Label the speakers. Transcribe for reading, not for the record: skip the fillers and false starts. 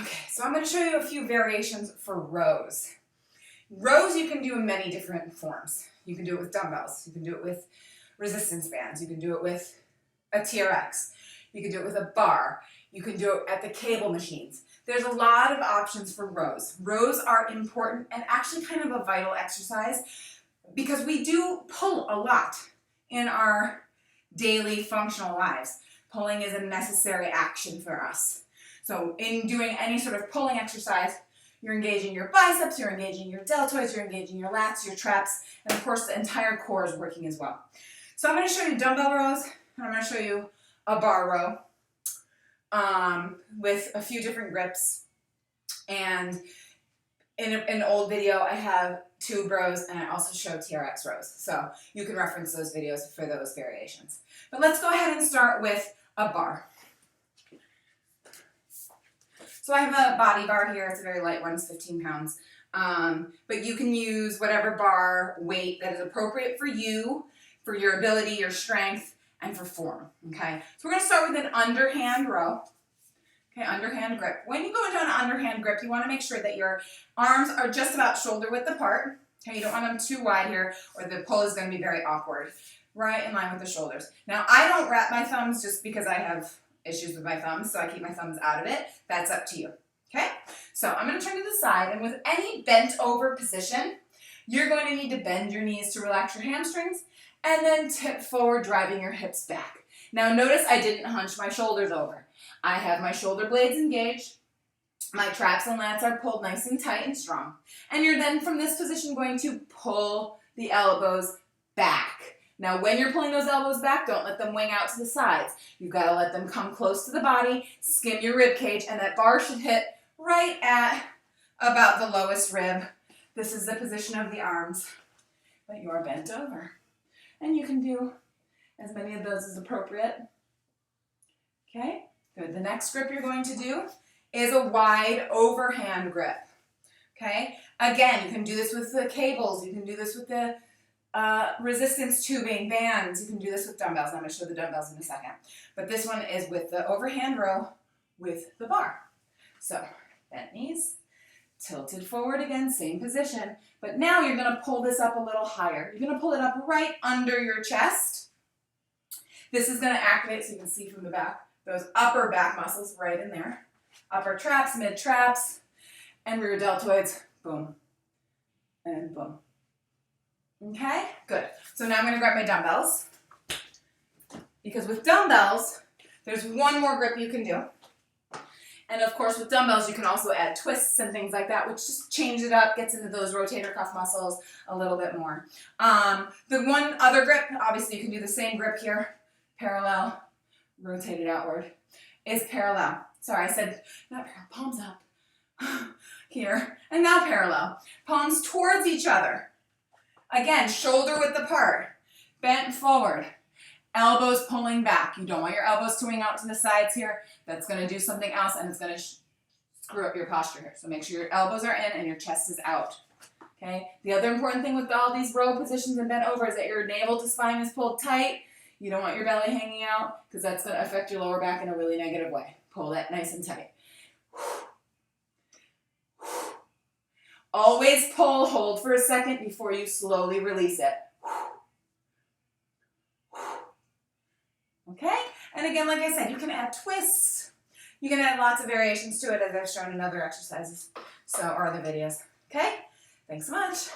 Speaker 1: Okay, so I'm going to show you a few variations for rows. Rows you can do in many different forms. You can do it with dumbbells. You can do it with resistance bands. You can do it with a TRX. You can do it with a bar. You can do it at the cable machines. There's a lot of options for rows. Rows are important and actually kind of a vital exercise because we do pull a lot in our daily functional lives. Pulling is a necessary action for us. So in doing any sort of pulling exercise, you're engaging your biceps, you're engaging your deltoids, you're engaging your lats, your traps, and of course the entire core is working as well. So I'm going to show you dumbbell rows, and I'm going to show you a bar row with a few different grips. And in an old video, I have tube rows, and I also show TRX rows. So you can reference those videos for those variations. But let's go ahead and start with a bar. So I have a body bar here. It's a very light one. It's 15 pounds. But you can use whatever bar weight that is appropriate for you, for your ability, your strength, and for form. Okay. So we're going to start with an underhand row. Okay, underhand grip. When you go into an underhand grip, you want to make sure that your arms are just about shoulder width apart. Okay, you don't want them too wide here, or the pull is going to be very awkward. Right in line with the shoulders. Now, I don't wrap my thumbs just because I have issues with my thumbs, so I keep my thumbs out of it. That's up to you. Okay? So I'm going to turn to the side, and with any bent over position, you're going to need to bend your knees to relax your hamstrings, and then tip forward, driving your hips back. Now notice I didn't hunch my shoulders over. I have my shoulder blades engaged. My traps and lats are pulled nice and tight and strong. And you're then from this position going to pull the elbows back. Now when you're pulling those elbows back, don't let them wing out to the sides. You've got to let them come close to the body, skim your rib cage, and that bar should hit right at about the lowest rib. This is the position of the arms that you are bent over. And you can do as many of those as appropriate. Okay, good. The next grip you're going to do is a wide overhand grip. Okay, again, you can do this with the cables. You can do this with the resistance tubing bands. You can do this with dumbbells. I'm going to show the dumbbells in a second. But this one is with the overhand row with the bar. So, bent knees, tilted forward again, same position. But now you're going to pull this up a little higher. You're going to pull it up right under your chest. This is going to activate, so you can see from the back, those upper back muscles right in there. Upper traps, mid traps, and rear deltoids. Boom. And boom. Okay, good. So now I'm going to grab my dumbbells. Because with dumbbells, there's one more grip you can do. And of course, with dumbbells, you can also add twists and things like that, which just changes it up, gets into those rotator cuff muscles a little bit more. The one other grip, obviously you can do the same grip here, parallel, rotated outward, is parallel. Sorry, I said not parallel, palms up here, and now parallel. Palms towards each other. Again, shoulder width apart, bent forward. Elbows pulling back. You don't want your elbows to wing out to the sides here. That's going to do something else, and it's going to screw up your posture here. So make sure your elbows are in and your chest is out. Okay. The other important thing with all these row positions and bent over is that your navel to spine is pulled tight. You don't want your belly hanging out because that's going to affect your lower back in a really negative way. Pull that nice and tight. Always pull, hold for a second before you slowly release it. Okay? And again, like I said, you can add twists. You can add lots of variations to it as I've shown in other exercises, or other videos. Okay? Thanks so much.